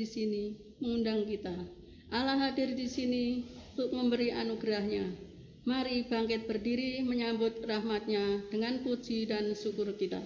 di sini mengundang kita. Allah hadir di sini untuk memberi anugerahnya. Mari bangkit berdiri menyambut rahmat-Nya dengan puji dan syukur kita.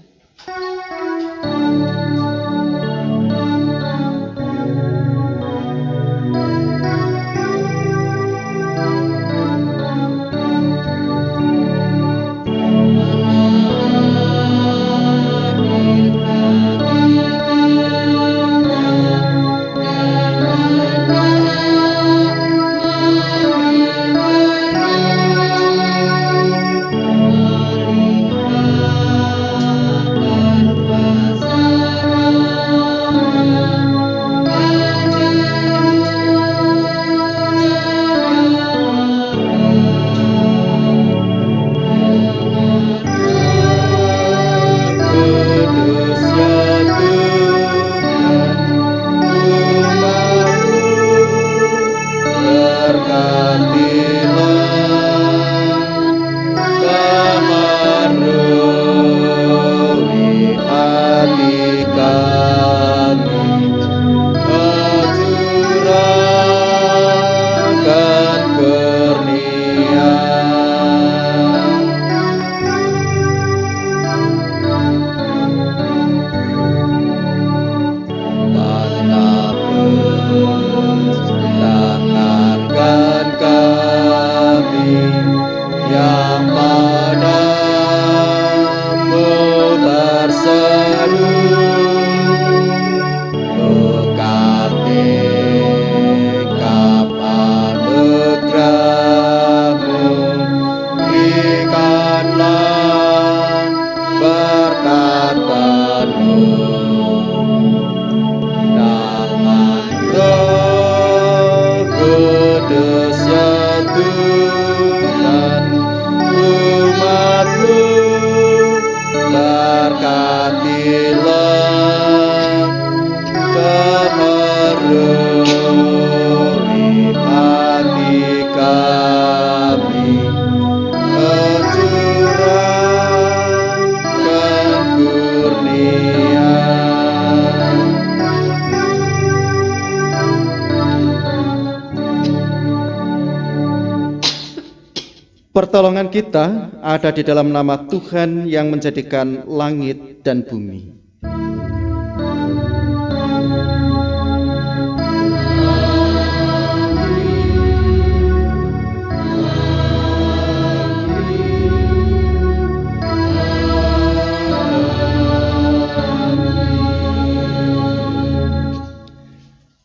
Pertolongan kita ada di dalam nama Tuhan yang menjadikan langit dan bumi.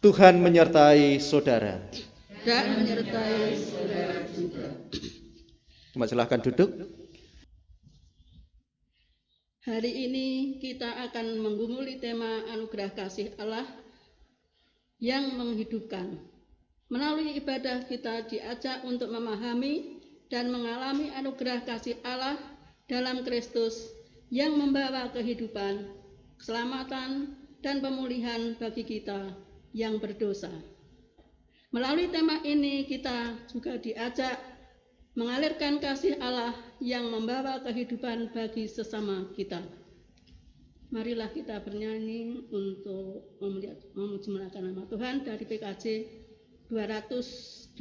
Tuhan menyertai saudara. Dan menyertai saudara juga. Silahkan duduk. Hari ini kita akan menggumuli tema anugerah kasih Allah yang menghidupkan. Melalui ibadah kita diajak untuk memahami dan mengalami anugerah kasih Allah dalam Kristus yang membawa kehidupan, keselamatan, dan pemulihan bagi kita yang berdosa. Melalui tema ini kita juga diajak mengalirkan kasih Allah yang membawa kehidupan bagi sesama kita. Marilah kita bernyanyi untuk memuji-muliakan nama Tuhan dari PKJ 212.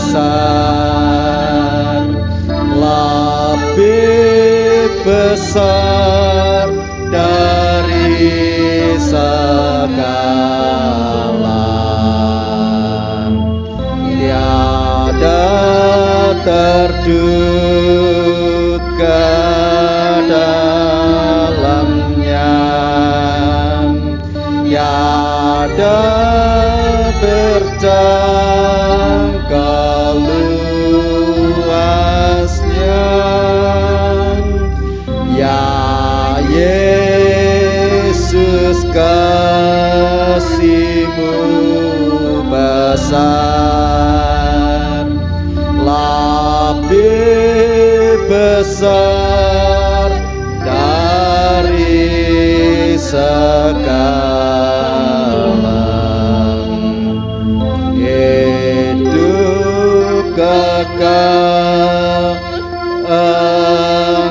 Besar, lebih besar dari segala, tiada terduga dalamnya, tiada berjangka luasnya, ya Yesus kasih-Mu besar, lebih besar sekarang, hidup kekal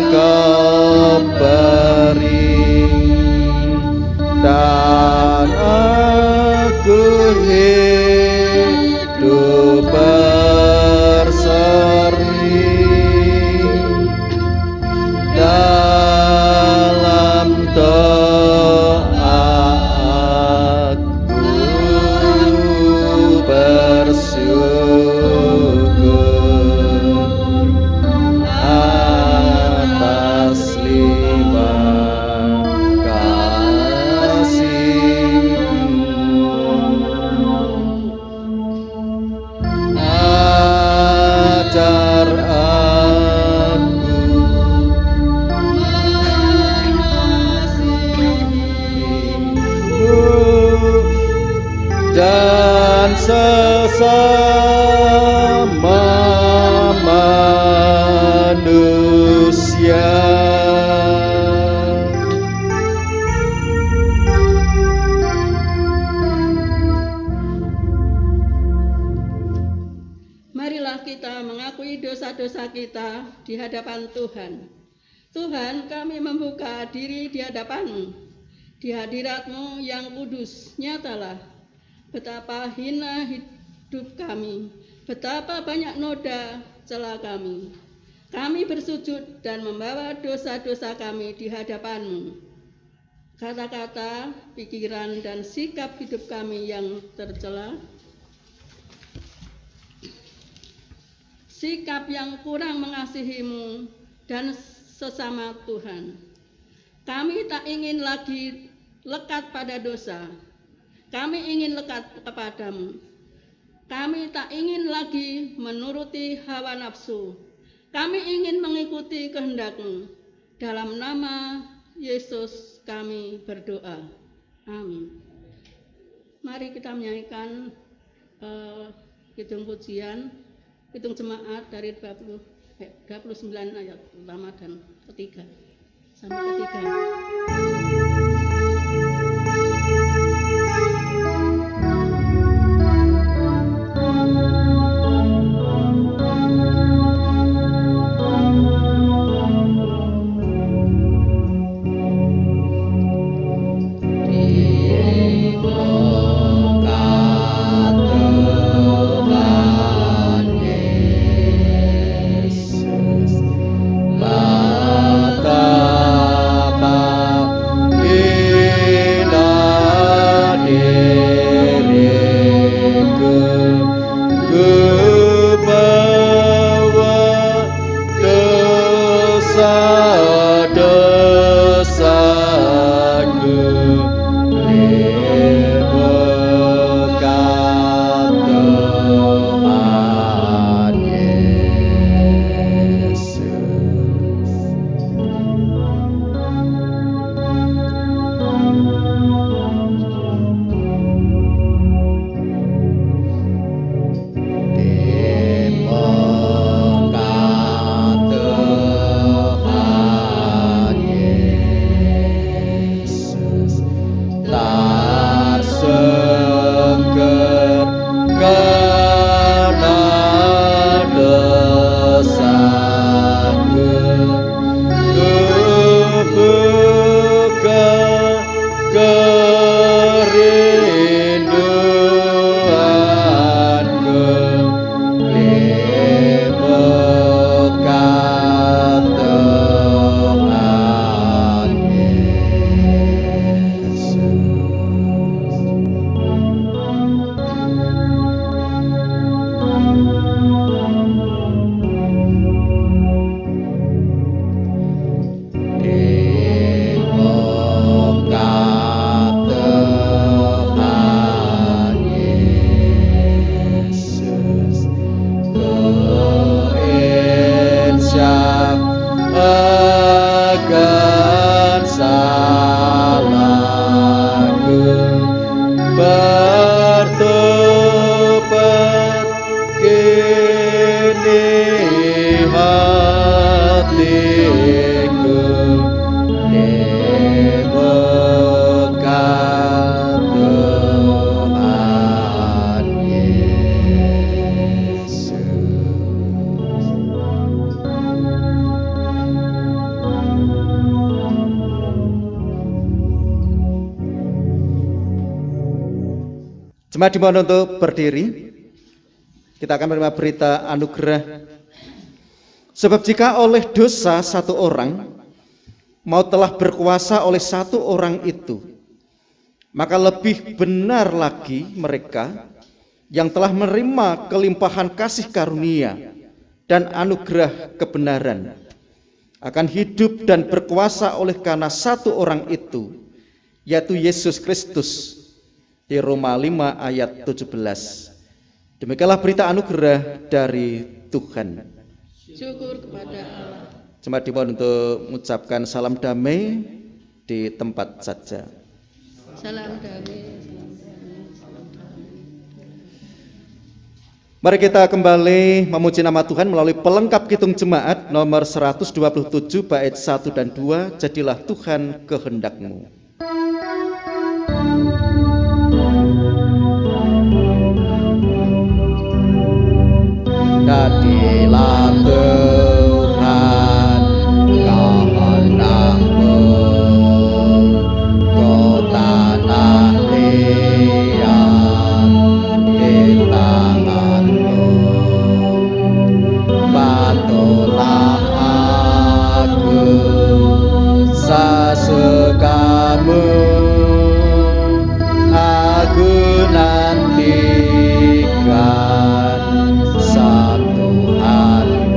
Engkau beri, dan aku hidup berseri dalam doa aku bersyukur atas limpah kasih-Mu. Ajar aku mengasihi-Mu dan sesama manusia. Marilah kita mengakui dosa-dosa kita di hadapan Tuhan. Tuhan, kami membuka diri di hadapan-Mu, di hadirat-Mu yang kudus. Nyatalah betapa hina hidup kami, betapa banyak noda celah kami. Kami bersujud dan membawa dosa-dosa kami di hadapan-Mu. Kata-kata, pikiran, dan sikap hidup kami yang tercela, sikap yang kurang mengasihi-Mu dan sesama Tuhan. Kami tak ingin lagi lekat pada dosa. Kami ingin lekat kepada-Mu. Kami tak ingin lagi menuruti hawa nafsu. Kami ingin mengikuti kehendak-Mu. Dalam nama Yesus kami berdoa. Amin. Mari kita menyanyikan kidung pujian, kidung jemaat dari 29 ayat pertama dan ketiga sampai ketiga. Tak Jemaat dimohon untuk berdiri. Kita akan menerima berita anugerah. Sebab jika oleh dosa satu orang, maut telah berkuasa oleh satu orang itu, maka lebih benar lagi mereka yang telah menerima kelimpahan kasih karunia dan anugerah kebenaran akan hidup dan berkuasa oleh karena satu orang itu, yaitu Yesus Kristus. Di Roma 5 ayat 17. Demikianlah berita anugerah dari Tuhan. Syukur kepada Allah. Jemaat dimohon untuk mengucapkan salam damai di tempat saja. Salam damai, salam damai, salam damai. Mari kita kembali memuji nama Tuhan melalui pelengkap Kidung Jemaat nomor 127 bait 1 dan 2. Jadilah Tuhan kehendak-Mu. Jadilah Tuhan kehendak-Mu, tanah liat di tangan-Mu, bantulah aku sesukamu, aku nantikan Tuhanmu.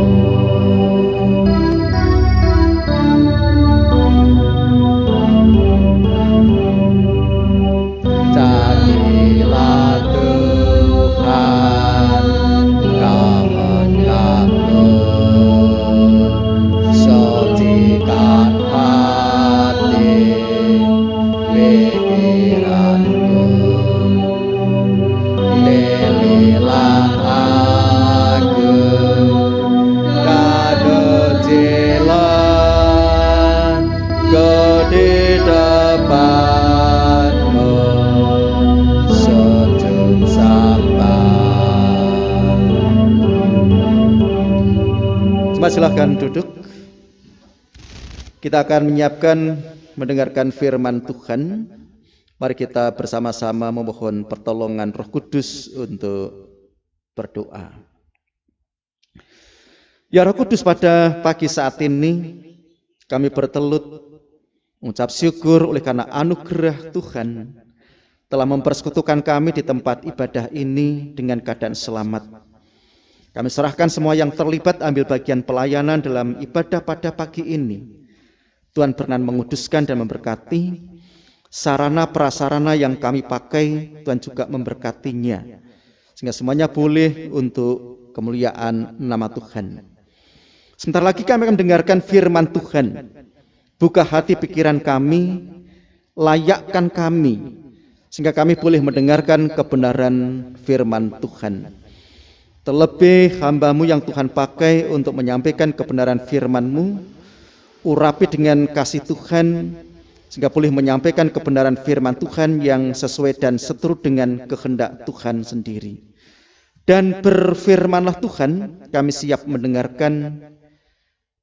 Jadilah Tuhan kehendak-Mu, sucikan hati pikiranku, lililah aku kaducilan ku di depan-Mu, sujud sembah. Jemaat silahkan duduk. Kita akan menyiapkan mendengarkan firman Tuhan. Mari kita bersama-sama memohon pertolongan Roh Kudus untuk berdoa. Ya Roh Kudus, pada pagi saat ini kami bertelut mengucap syukur oleh karena anugerah Tuhan telah mempersekutukan kami di tempat ibadah ini dengan keadaan selamat. Kami serahkan semua yang terlibat ambil bagian pelayanan dalam ibadah pada pagi ini. Tuhan berkenan menguduskan dan memberkati sarana prasarana yang kami pakai, Tuhan juga memberkatinya, sehingga semuanya boleh untuk kemuliaan nama Tuhan. Sebentar lagi kami akan mendengarkan firman Tuhan. Buka hati pikiran kami, layakkan kami, sehingga kami boleh mendengarkan kebenaran firman Tuhan. Terlebih hamba-Mu yang Tuhan pakai untuk menyampaikan kebenaran firman-Mu, urapi dengan kasih Tuhan, sehingga boleh menyampaikan kebenaran firman Tuhan yang sesuai dan seturut dengan kehendak Tuhan sendiri. Dan berfirmanlah Tuhan, kami siap mendengarkan.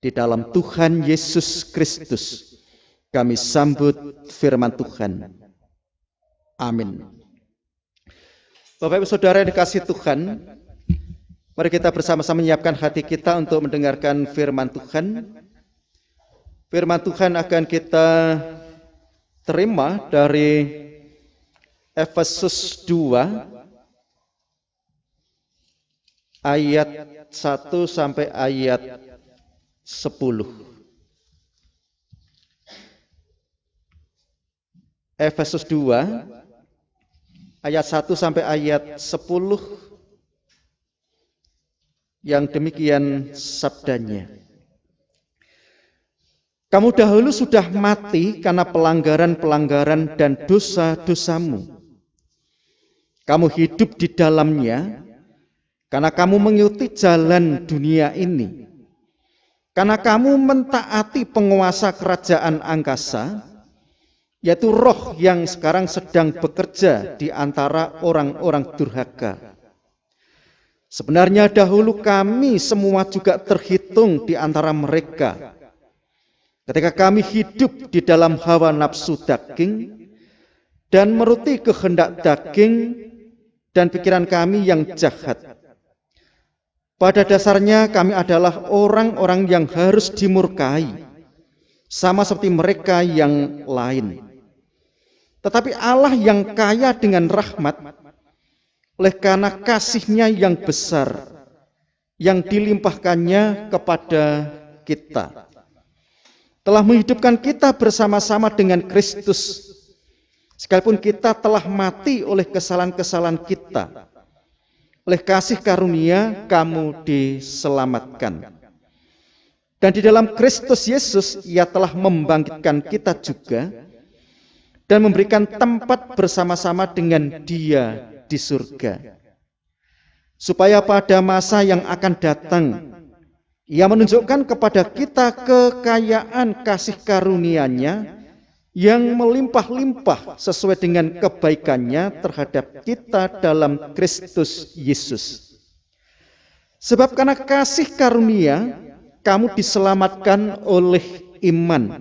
Di dalam Tuhan Yesus Kristus kami sambut firman Tuhan. Amin. Bapak Ibu Saudara yang dikasihi Tuhan, mari kita bersama-sama menyiapkan hati kita untuk mendengarkan firman Tuhan. Firman Tuhan akan kita terima dari Efesus 2 ayat 1 sampai ayat 10. Efesus 2 ayat 1 sampai ayat 10 yang demikian sabdanya. Kamu dahulu sudah mati karena pelanggaran-pelanggaran dan dosa-dosamu. Kamu hidup di dalamnya karena kamu mengikuti jalan dunia ini. Karena kamu mentaati penguasa kerajaan angkasa, yaitu roh yang sekarang sedang bekerja di antara orang-orang durhaka. Sebenarnya dahulu kami semua juga terhitung di antara mereka. Ketika kami hidup di dalam hawa nafsu daging dan menuruti kehendak daging dan pikiran kami yang jahat. Pada dasarnya kami adalah orang-orang yang harus dimurkai, sama seperti mereka yang lain. Tetapi Allah yang kaya dengan rahmat, oleh karena kasih-Nya yang besar, yang dilimpahkannya kepada kita, telah menghidupkan kita bersama-sama dengan Kristus, sekalipun kita telah mati oleh kesalahan-kesalahan kita. Oleh kasih karunia kamu diselamatkan. Dan di dalam Kristus Yesus Ia telah membangkitkan kita juga dan memberikan tempat bersama-sama dengan Dia di surga. Supaya pada masa yang akan datang Ia menunjukkan kepada kita kekayaan kasih karunia-Nya yang melimpah-limpah sesuai dengan kebaikan-Nya terhadap kita dalam Kristus Yesus. Sebab karena kasih karunia kamu diselamatkan oleh iman.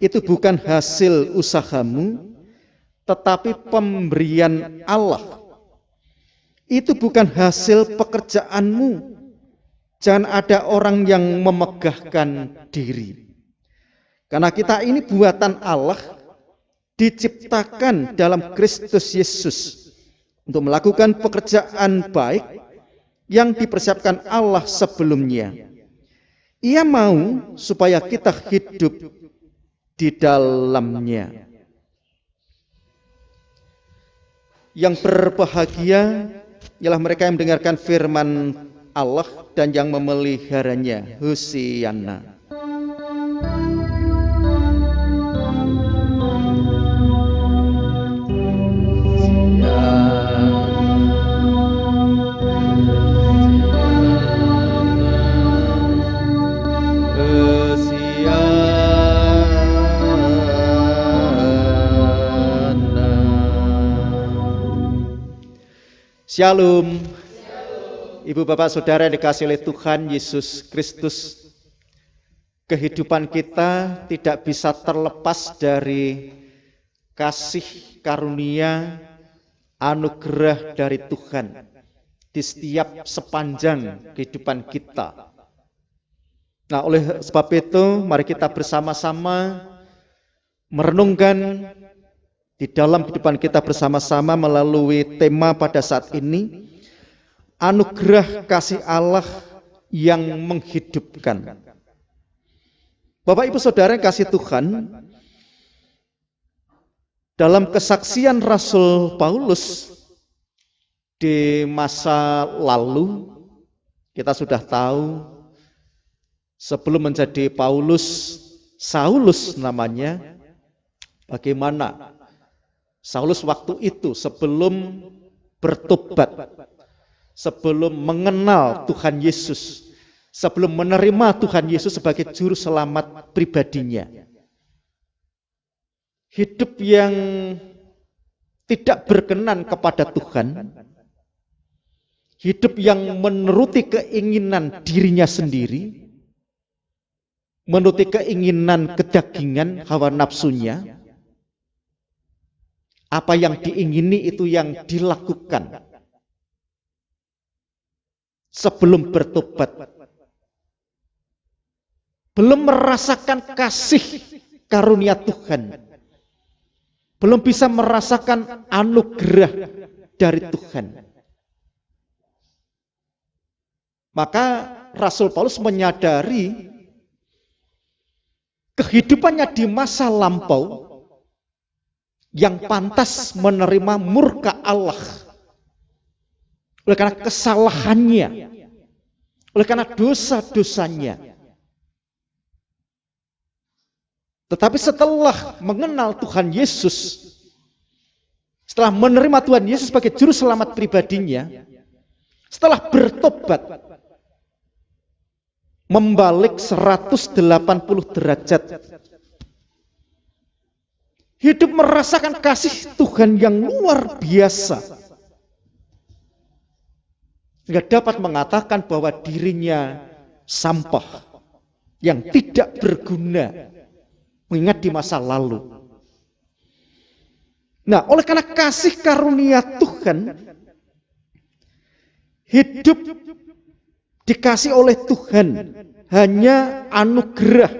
Itu bukan hasil usahamu, tetapi pemberian Allah. Itu bukan hasil pekerjaanmu. Jangan ada orang yang memegahkan diri. Karena kita ini buatan Allah, diciptakan dalam Kristus Yesus untuk melakukan pekerjaan baik yang dipersiapkan Allah sebelumnya. Ia mau supaya kita hidup di dalamnya. Yang berbahagia ialah mereka yang mendengarkan firman Allah dan yang memeliharanya. Hosiana. Shalom. Ibu bapak saudara yang dikasihi oleh Tuhan Yesus Kristus, kehidupan kita tidak bisa terlepas dari kasih karunia anugerah dari Tuhan di setiap sepanjang kehidupan kita. Nah, oleh sebab itu mari kita bersama-sama merenungkan di dalam kehidupan kita bersama-sama melalui tema pada saat ini, anugerah kasih Allah yang menghidupkan. Bapak Ibu Saudara yang kasih Tuhan, dalam kesaksian Rasul Paulus di masa lalu, kita sudah tahu sebelum menjadi Paulus, Saulus namanya, bagaimana Saulus waktu itu sebelum bertobat, sebelum mengenal Tuhan Yesus, sebelum menerima Tuhan Yesus sebagai juru selamat pribadinya. Hidup yang tidak berkenan kepada Tuhan, hidup yang menuruti keinginan dirinya sendiri, menuruti keinginan kedagingan, hawa nafsunya. Apa yang diingini itu yang dilakukan sebelum bertobat. Belum merasakan kasih karunia Tuhan. Belum bisa merasakan anugerah dari Tuhan. Maka Rasul Paulus menyadari kehidupannya di masa lampau yang pantas menerima murka Allah oleh karena kesalahannya, oleh karena dosa-dosanya. Tetapi setelah mengenal Tuhan Yesus, setelah menerima Tuhan Yesus sebagai juru selamat pribadinya, setelah bertobat, membalik 180 derajat, hidup merasakan kasih Tuhan yang luar biasa, sehingga dapat mengatakan bahwa dirinya sampah yang tidak berguna, mengingat di masa lalu. Nah, oleh karena kasih karunia Tuhan, hidup dikasih oleh Tuhan, hanya anugerah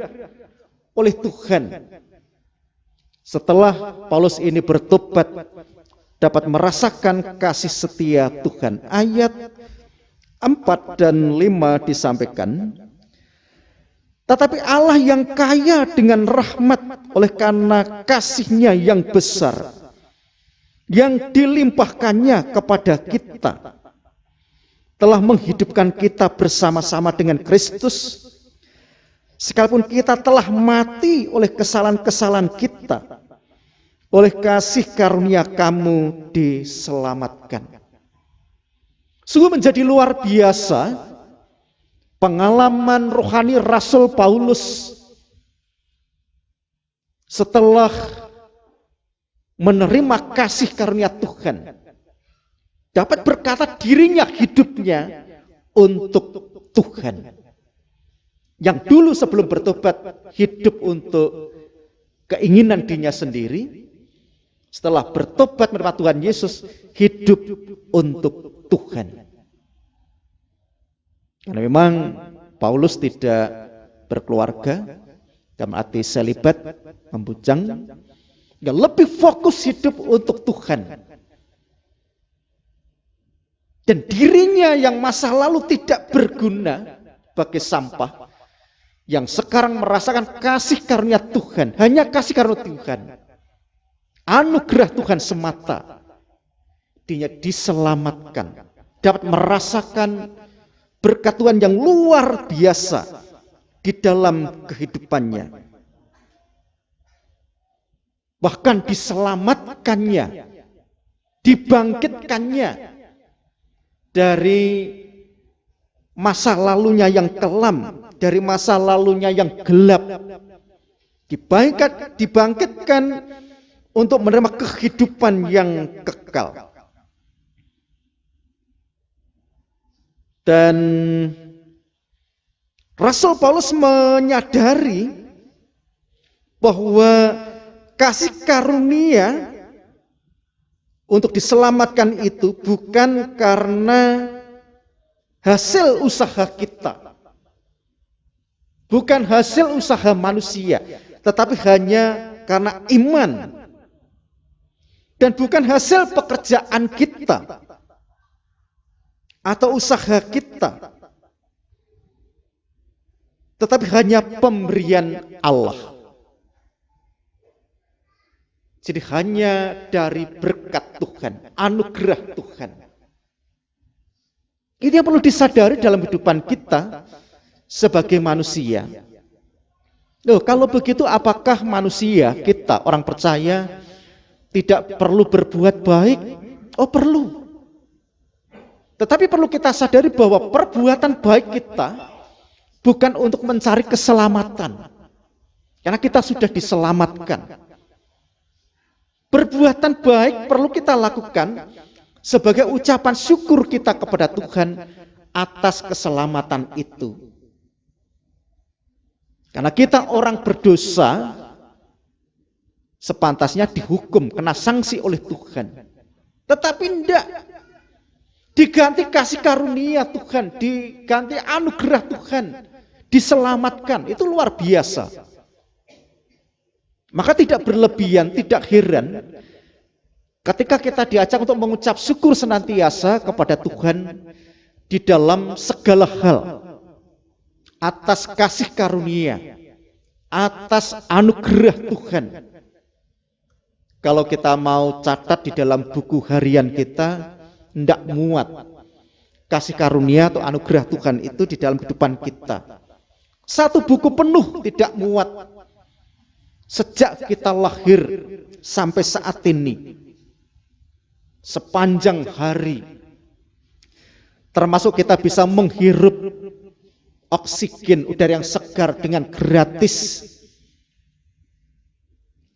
oleh Tuhan. Setelah Paulus ini bertobat, dapat merasakan kasih setia Tuhan. Ayat 4 dan 5 disampaikan, tetapi Allah yang kaya dengan rahmat oleh karena kasih-Nya yang besar, yang dilimpahkannya kepada kita, telah menghidupkan kita bersama-sama dengan Kristus, sekalipun kita telah mati oleh kesalahan-kesalahan kita, oleh kasih karunia kamu diselamatkan. Sungguh menjadi luar biasa pengalaman rohani Rasul Paulus setelah menerima kasih karunia Tuhan, dapat berkata dirinya hidupnya untuk Tuhan. Yang dulu sebelum bertobat hidup untuk keinginan dirinya sendiri, setelah bertobat menerima Tuhan Yesus hidup untuk Tuhan. Karena memang Paulus tidak berkeluarga, dalam arti selibat, membujang, yang lebih fokus hidup untuk Tuhan. Dan dirinya yang masa lalu tidak berguna bagi sampah, yang sekarang merasakan kasih karunia Tuhan, hanya kasih karunia Tuhan, anugerah Tuhan semata, dia diselamatkan, dapat merasakan berkat Tuhan yang luar biasa di dalam kehidupannya. Bahkan diselamatkannya, dibangkitkannya dari masa lalunya yang kelam, dari masa lalunya yang gelap, dibangkitkan untuk menerima kehidupan yang kekal. Dan Rasul Paulus menyadari bahwa kasih karunia untuk diselamatkan itu bukan karena hasil usaha kita, bukan hasil usaha manusia, tetapi hanya karena iman, dan bukan hasil pekerjaan kita atau usaha kita, tetapi hanya pemberian Allah. Jadi hanya dari berkat Tuhan, anugerah Tuhan. Ini yang perlu disadari dalam kehidupan kita sebagai manusia. Loh, kalau begitu apakah manusia, kita orang percaya, tidak perlu berbuat baik? Oh, perlu. Tetapi perlu kita sadari bahwa perbuatan baik kita bukan untuk mencari keselamatan, karena kita sudah diselamatkan. Perbuatan baik perlu kita lakukan sebagai ucapan syukur kita kepada Tuhan atas keselamatan itu. Karena kita orang berdosa, sepantasnya dihukum, kena sanksi oleh Tuhan. Tetapi tidak, diganti kasih karunia Tuhan, diganti anugerah Tuhan, diselamatkan. Itu luar biasa. Maka tidak berlebihan, tidak heran ketika kita diajak untuk mengucap syukur senantiasa kepada Tuhan di dalam segala hal, atas kasih karunia, atas anugerah Tuhan. Kalau kita mau catat di dalam buku harian kita, tidak muat kasih karunia atau anugerah Tuhan itu di dalam kehidupan kita. Satu buku penuh tidak muat sejak kita lahir sampai saat ini, sepanjang hari, termasuk kita bisa menghirup oksigen, udara yang segar dengan gratis.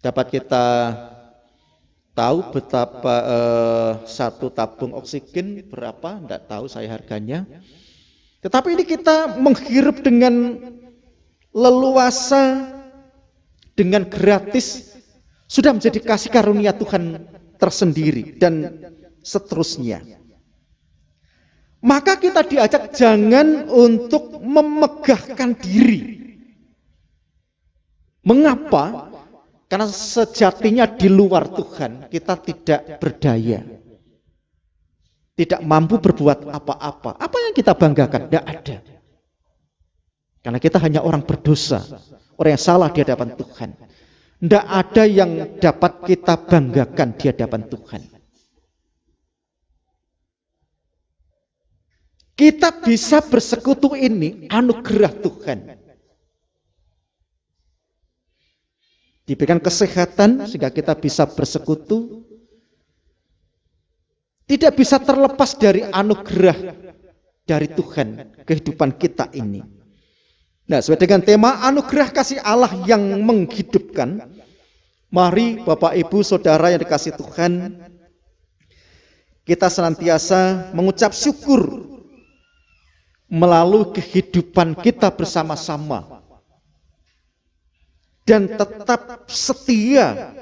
Dapat kita tahu betapa satu tabung oksigen berapa? Tidak tahu saya harganya. Tetapi ini kita menghirup dengan leluasa, dengan gratis, sudah menjadi kasih karunia Tuhan tersendiri, dan seterusnya. Maka kita diajak jangan untuk memegahkan diri. Mengapa? Karena sejatinya di luar Tuhan kita tidak berdaya. Tidak mampu berbuat apa-apa. Apa yang kita banggakan? Tidak ada. Karena kita hanya orang berdosa, orang yang salah di hadapan Tuhan. Tidak ada yang dapat kita banggakan di hadapan Tuhan. Kita bisa bersekutu ini anugerah Tuhan. Diberikan kesehatan sehingga kita bisa bersekutu. Tidak bisa terlepas dari anugerah dari Tuhan kehidupan kita ini. Nah, sesuai dengan tema anugerah kasih Allah yang menghidupkan, mari Bapak Ibu Saudara yang dikasihi Tuhan, kita senantiasa mengucap syukur melalui kehidupan kita bersama-sama dan tetap setia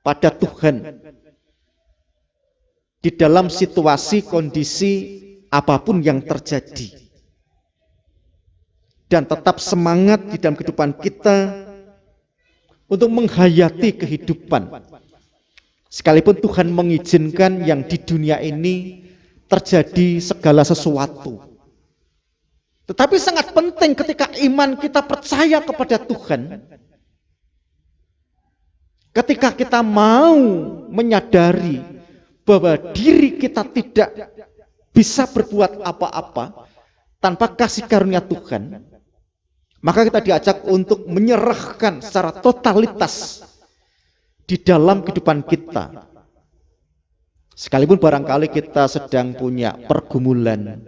pada Tuhan di dalam situasi kondisi apapun yang terjadi, dan tetap semangat di dalam kehidupan kita untuk menghayati kehidupan sekalipun Tuhan mengizinkan yang di dunia ini terjadi segala sesuatu. Tetapi sangat penting ketika iman kita percaya kepada Tuhan, ketika kita mau menyadari bahwa diri kita tidak bisa berbuat apa-apa tanpa kasih karunia Tuhan, maka kita diajak untuk menyerahkan secara totalitas di dalam kehidupan kita. Sekalipun barangkali kita sedang punya pergumulan,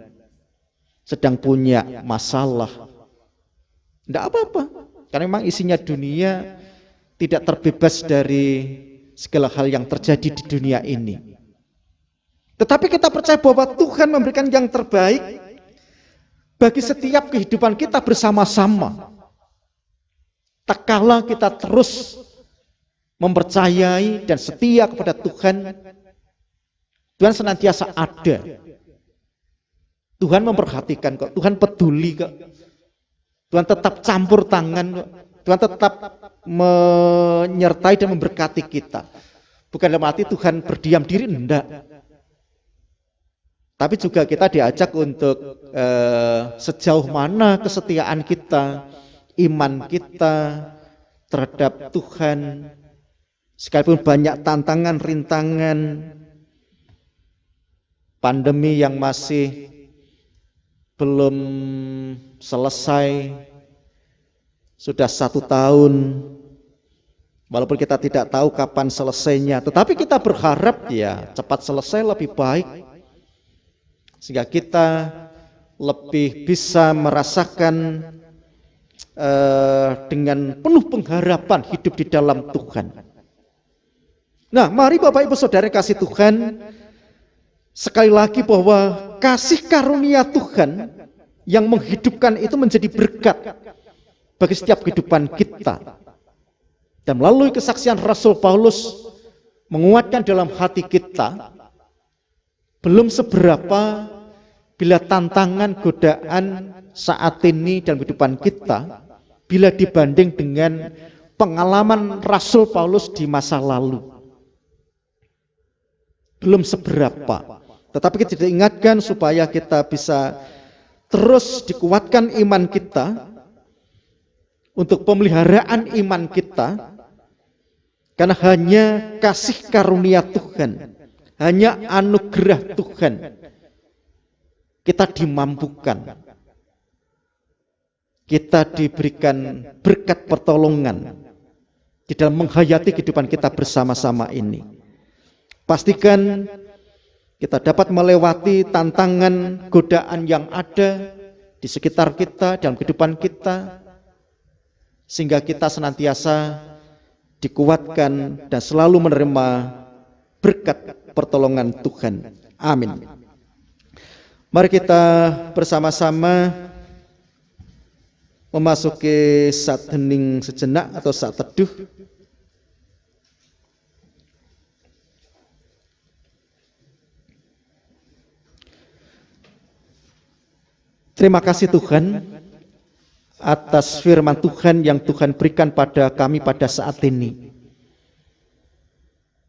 sedang punya masalah, tidak apa-apa. Karena memang isinya dunia tidak terbebas dari segala hal yang terjadi di dunia ini. Tetapi kita percaya bahwa Tuhan memberikan yang terbaik bagi setiap kehidupan kita bersama-sama. Tak kala kita terus mempercayai dan setia kepada Tuhan, Tuhan senantiasa ada. Tuhan memperhatikan kok, Tuhan peduli kok. Tuhan tetap campur tangan kok. Tuhan tetap menyertai dan memberkati kita. Bukan dalam arti Tuhan berdiam diri, enggak. Tapi juga kita diajak untuk sejauh mana kesetiaan kita, iman kita terhadap Tuhan. Sekalipun banyak tantangan, rintangan, pandemi yang masih belum selesai, sudah 1 tahun, walaupun kita tidak tahu kapan selesainya, tetapi kita berharap ya cepat selesai lebih baik, sehingga kita lebih bisa merasakan dengan penuh pengharapan hidup di dalam Tuhan. Nah, mari Bapak Ibu Saudara kasih Tuhan, sekali lagi bahwa kasih karunia Tuhan yang menghidupkan itu menjadi berkat bagi setiap kehidupan kita. Dan melalui kesaksian Rasul Paulus menguatkan dalam hati kita, belum seberapa bila tantangan, godaan saat ini dalam kehidupan kita, bila dibanding dengan pengalaman Rasul Paulus di masa lalu. Belum seberapa. Tetapi kita diingatkan supaya kita bisa terus dikuatkan iman kita, untuk pemeliharaan iman kita, karena hanya kasih karunia Tuhan, hanya anugerah Tuhan, kita dimampukan, kita diberikan berkat pertolongan di dalam menghayati kehidupan kita bersama-sama ini. Pastikan kita dapat melewati tantangan, godaan yang ada di sekitar kita, dalam kehidupan kita, sehingga kita senantiasa dikuatkan dan selalu menerima berkat pertolongan Tuhan. Amin. Mari kita bersama-sama memasuki saat hening sejenak atau saat teduh. Terima kasih Tuhan atas firman Tuhan yang Tuhan berikan pada kami pada saat ini.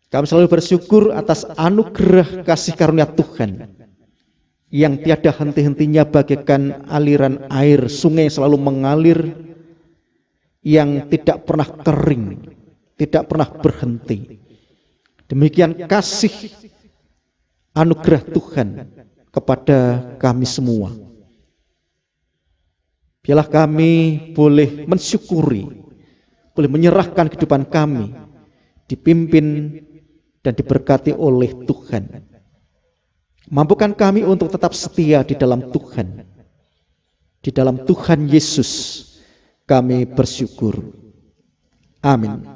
Kami selalu bersyukur atas anugerah kasih karunia Tuhan yang tiada henti-hentinya bagaikan aliran air sungai yang selalu mengalir, yang tidak pernah kering, tidak pernah berhenti. Demikian kasih anugerah Tuhan kepada kami semua. Biarlah kami boleh mensyukuri, boleh menyerahkan kehidupan kami, dipimpin dan diberkati oleh Tuhan. Mampukan kami untuk tetap setia di dalam Tuhan. Di dalam Tuhan Yesus kami bersyukur. Amin.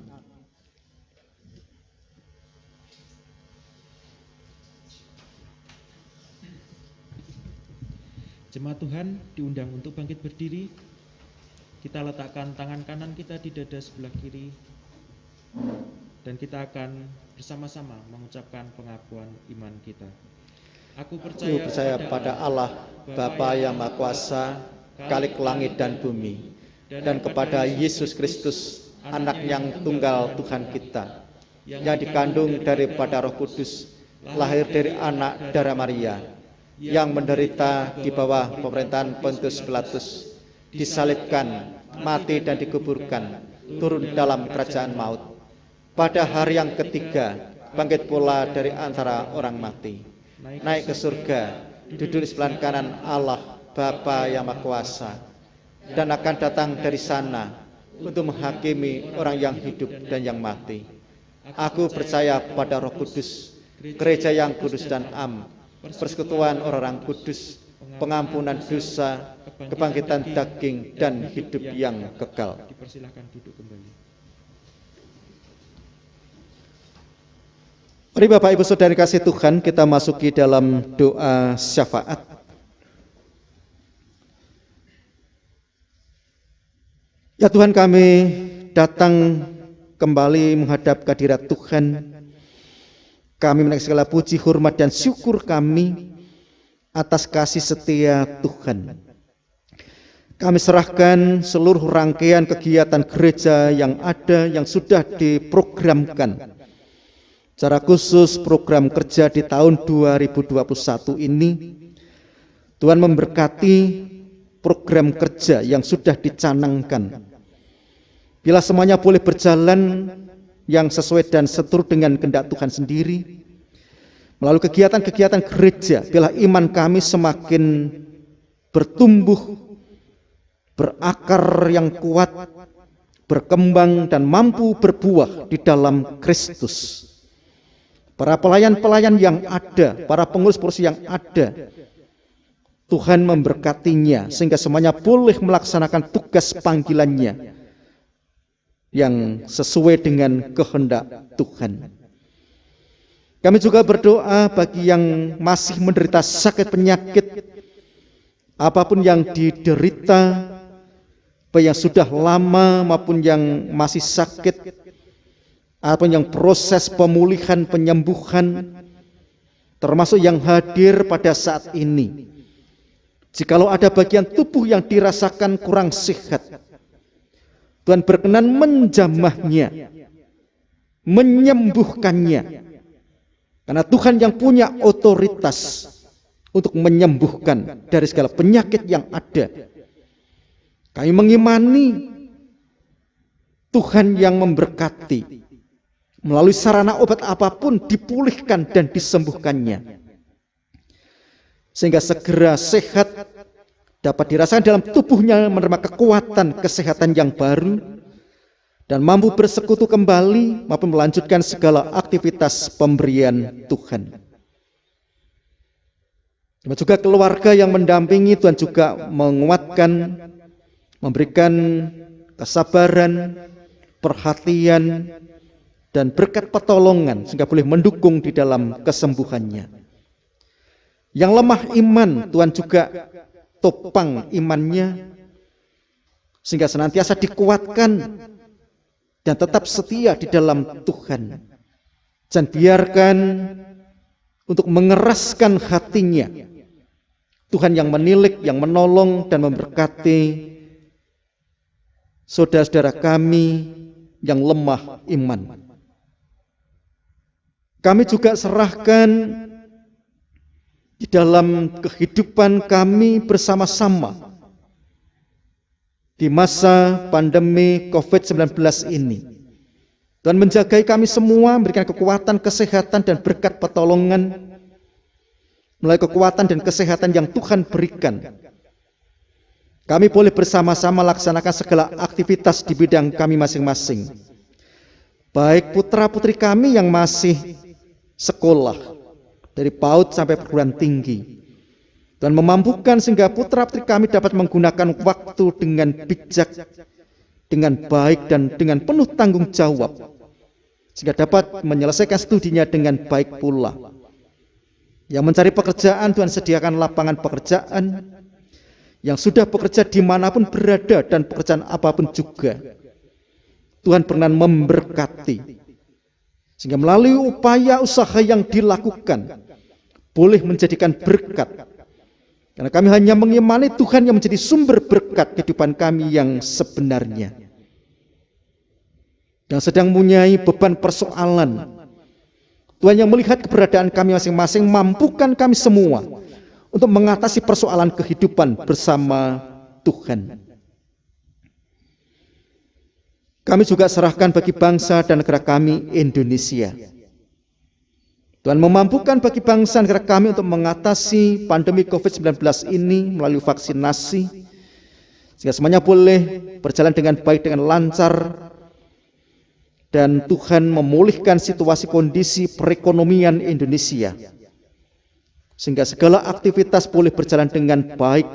Jemaat Tuhan diundang untuk bangkit berdiri. Kita letakkan tangan kanan kita di dada sebelah kiri, dan kita akan bersama-sama mengucapkan pengakuan iman kita. Aku percaya pada Allah, Bapa yang Maha Kuasa, Khalik langit dan bumi, dan kepada Yesus Kristus, Anak yang tunggal Tuhan kita, yang dikandung daripada Roh Kudus, lahir dari anak darah Maria, yang menderita di bawah pemerintahan Pontius Pilatus, disalibkan, mati dan dikuburkan, turun dalam kerajaan maut. Pada hari yang ketiga, bangkit pula dari antara orang mati, naik ke surga, duduk di sebelah kanan Allah, Bapa yang Maha Kuasa, dan akan datang dari sana untuk menghakimi orang yang hidup dan yang mati. Aku percaya pada Roh Kudus, gereja yang kudus dan am, persekutuan orang-orang kudus, pengampunan dosa, kebangkitan daging, dan hidup yang kekal. Dipersilahkan duduk kembali. Mari Bapak Ibu Saudara kasih Tuhan, kita masuki dalam doa syafaat. Ya Tuhan, kami datang kembali menghadap kehadirat Tuhan. Kami menaikkan segala puji, hormat, dan syukur kami atas kasih setia Tuhan. Kami serahkan seluruh rangkaian kegiatan gereja yang ada, yang sudah diprogramkan. Secara khusus program kerja di tahun 2021 ini, Tuhan memberkati program kerja yang sudah dicanangkan. Bila semuanya boleh berjalan yang sesuai dan seturut dengan kehendak Tuhan sendiri, melalui kegiatan-kegiatan gereja, bila iman kami semakin bertumbuh, berakar yang kuat, berkembang dan mampu berbuah di dalam Kristus. Para pelayan-pelayan yang ada, para pengurus-pengurus yang ada, Tuhan memberkatinya sehingga semuanya boleh melaksanakan tugas panggilannya yang sesuai dengan kehendak Tuhan. Kami juga berdoa bagi yang masih menderita sakit penyakit, apapun yang diderita, baik yang sudah lama maupun yang masih sakit, atau yang proses pemulihan, penyembuhan, termasuk yang hadir pada saat ini. Jikalau ada bagian tubuh yang dirasakan kurang sehat, Tuhan berkenan menjamahnya, menyembuhkannya. Karena Tuhan yang punya otoritas untuk menyembuhkan dari segala penyakit yang ada. Kami mengimani Tuhan yang memberkati, melalui sarana obat apapun dipulihkan dan disembuhkannya, sehingga segera sehat, dapat dirasakan dalam tubuhnya, menerima kekuatan kesehatan yang baru, dan mampu bersekutu kembali maupun melanjutkan segala aktivitas pemberian Tuhan. Dan juga keluarga yang mendampingi, Tuhan juga menguatkan, memberikan kesabaran, perhatian, dan berkat pertolongan sehingga boleh mendukung di dalam kesembuhannya. Yang lemah iman, Tuhan juga topang imannya sehingga senantiasa dikuatkan dan tetap setia di dalam Tuhan. Dan biarkan untuk mengeraskan hatinya, Tuhan yang menilik, yang menolong dan memberkati saudara-saudara kami yang lemah iman. Kami juga serahkan di dalam kehidupan kami bersama-sama di masa pandemi COVID-19 ini. Tuhan menjagai kami semua, memberikan kekuatan, kesehatan, dan berkat pertolongan melalui kekuatan dan kesehatan yang Tuhan berikan. Kami boleh bersama-sama laksanakan segala aktivitas di bidang kami masing-masing. Baik putra-putri kami yang masih sekolah, dari PAUD sampai perguruan tinggi. Dan memampukan sehingga putra-putri kami dapat menggunakan waktu dengan bijak, dengan baik, dan dengan penuh tanggung jawab. Sehingga dapat menyelesaikan studinya dengan baik pula. Yang mencari pekerjaan, Tuhan sediakan lapangan pekerjaan. Yang sudah bekerja dimanapun berada dan pekerjaan apapun juga, Tuhan berkenan memberkati. Sehingga melalui upaya usaha yang dilakukan boleh menjadikan berkat. Karena kami hanya mengimani Tuhan yang menjadi sumber berkat kehidupan kami yang sebenarnya. Yang sedang mempunyai beban persoalan, Tuhan yang melihat keberadaan kami masing-masing, mampukan kami semua untuk mengatasi persoalan kehidupan bersama Tuhan. Kami juga serahkan bagi bangsa dan negara kami Indonesia. Tuhan memampukan bagi bangsa dan negara kami untuk mengatasi pandemi COVID-19 ini melalui vaksinasi, sehingga semuanya boleh berjalan dengan baik, dengan lancar, dan Tuhan memulihkan situasi kondisi perekonomian Indonesia, sehingga segala aktivitas boleh berjalan dengan baik,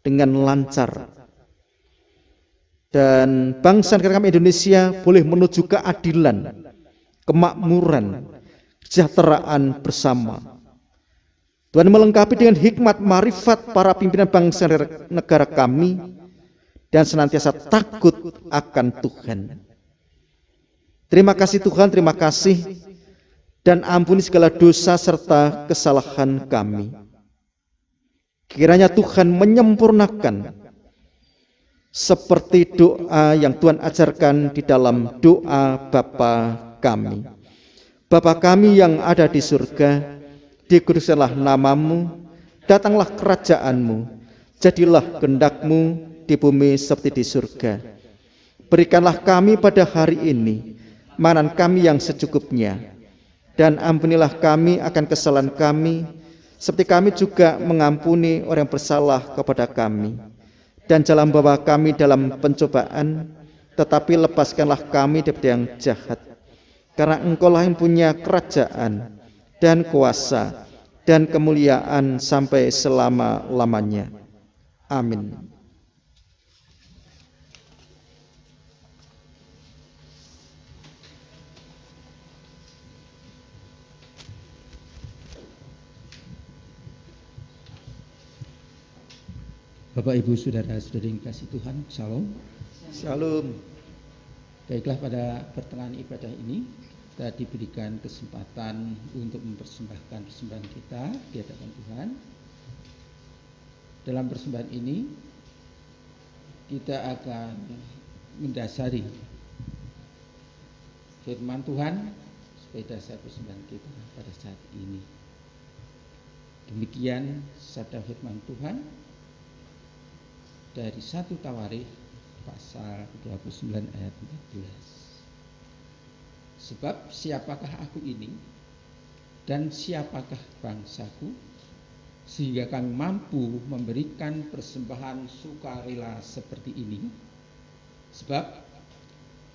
dengan lancar. Dan bangsa negara kami Indonesia boleh menuju keadilan, kemakmuran, kesejahteraan bersama. Tuhan melengkapi dengan hikmat marifat para pimpinan bangsa negara kami dan senantiasa takut akan Tuhan. Terima kasih Tuhan, terima kasih, dan ampuni segala dosa serta kesalahan kami. Kiranya Tuhan menyempurnakan seperti doa yang Tuhan ajarkan di dalam doa Bapa kami. Bapa kami yang ada di surga, dikuduskanlah namamu, datanglah kerajaanmu, jadilah kehendak-Mu di bumi seperti di surga. Berikanlah kami pada hari ini makanan kami yang secukupnya, dan ampunilah kami akan kesalahan kami, seperti kami juga mengampuni orang yang bersalah kepada kami. Dan jangan bawa kami dalam pencobaan, tetapi lepaskanlah kami dari yang jahat. Karena Engkau-lah yang punya kerajaan dan kuasa dan kemuliaan sampai selama-lamanya. Amin. Bapak, Ibu, Saudara-saudari yang kasih Tuhan, Shalom. Shalom. Baiklah, pada pertengahan ibadah ini kita diberikan kesempatan untuk mempersembahkan persembahan kita di hadapan Tuhan. Dalam persembahan ini kita akan mendasari firman Tuhan sebagai dasar persembahan kita pada saat ini. Demikian sabda firman Tuhan dari 1 Tawarikh pasal 29 ayat 14. Sebab siapakah aku ini dan siapakah bangsaku, sehingga kami mampu memberikan persembahan sukarela seperti ini? Sebab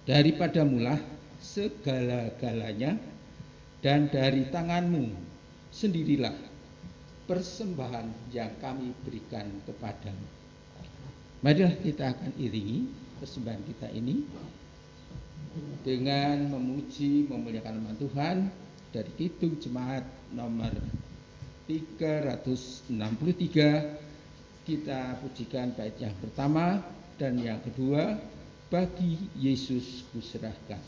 daripadamulah segala-galanya, dan dari tanganmu sendirilah persembahan yang kami berikan kepadamu. Marilah kita akan iringi persembahan kita ini dengan memuji, memuliakan nama Tuhan dari Kidung Jemaat nomor 363. Kita pujikan bait yang pertama dan yang kedua, bagi Yesus kuserahkan.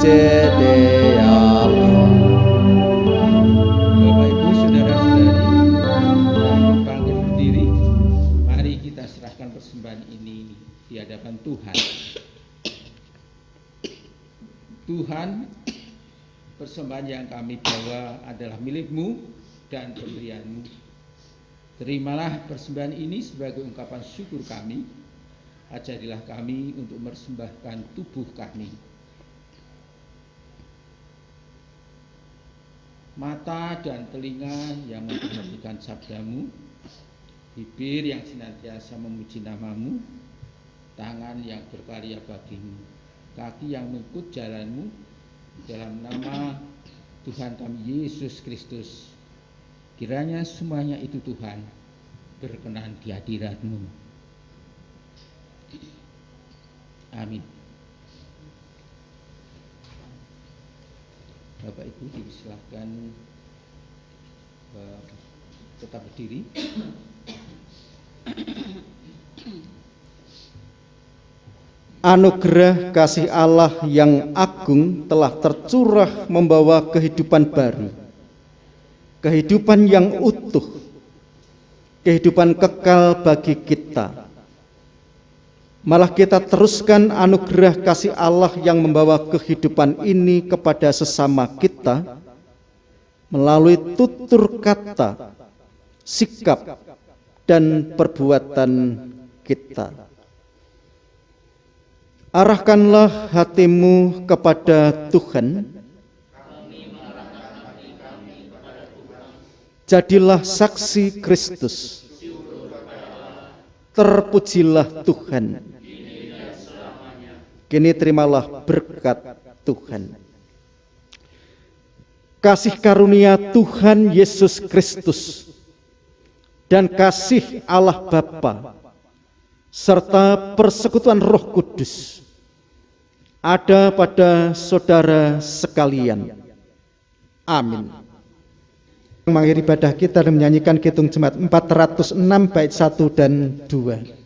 Bapak Ibu saudara-saudari yang bangkit berdiri, mari kita serahkan persembahan ini di hadapan Tuhan. Tuhan, persembahan yang kami bawa adalah milik-Mu dan pemberian-Mu. Terimalah persembahan ini sebagai ungkapan syukur kami. Ajarilah kami untuk mempersembahkan tubuh kami. Mata dan telinga yang memperhatikan sabda-Mu, bibir yang senantiasa memuji nama-Mu, tangan yang berkarya bagi-Mu, kaki yang mengikut jalan-Mu, dalam nama Tuhan kami Yesus Kristus. Kiranya semuanya itu Tuhan berkenan di hadirat-Mu. Amin. Bapak Ibu disilahkan tetap berdiri. Anugerah kasih Allah yang agung telah tercurah membawa kehidupan baru, kehidupan yang utuh, kehidupan kekal bagi kita. Malah kita teruskan anugerah kasih Allah yang membawa kehidupan ini kepada sesama kita melalui tutur kata, sikap, dan perbuatan kita. Arahkanlah hatimu kepada Tuhan. Jadilah saksi Kristus. Terpujilah Tuhan. Kini terimalah berkat Tuhan. Kasih karunia Tuhan Yesus Kristus dan kasih Allah Bapa serta persekutuan Roh Kudus ada pada saudara sekalian. Amin. Mengakhiri ibadah kita dan menyanyikan Kidung Jemaat 406 bait 1 dan 2.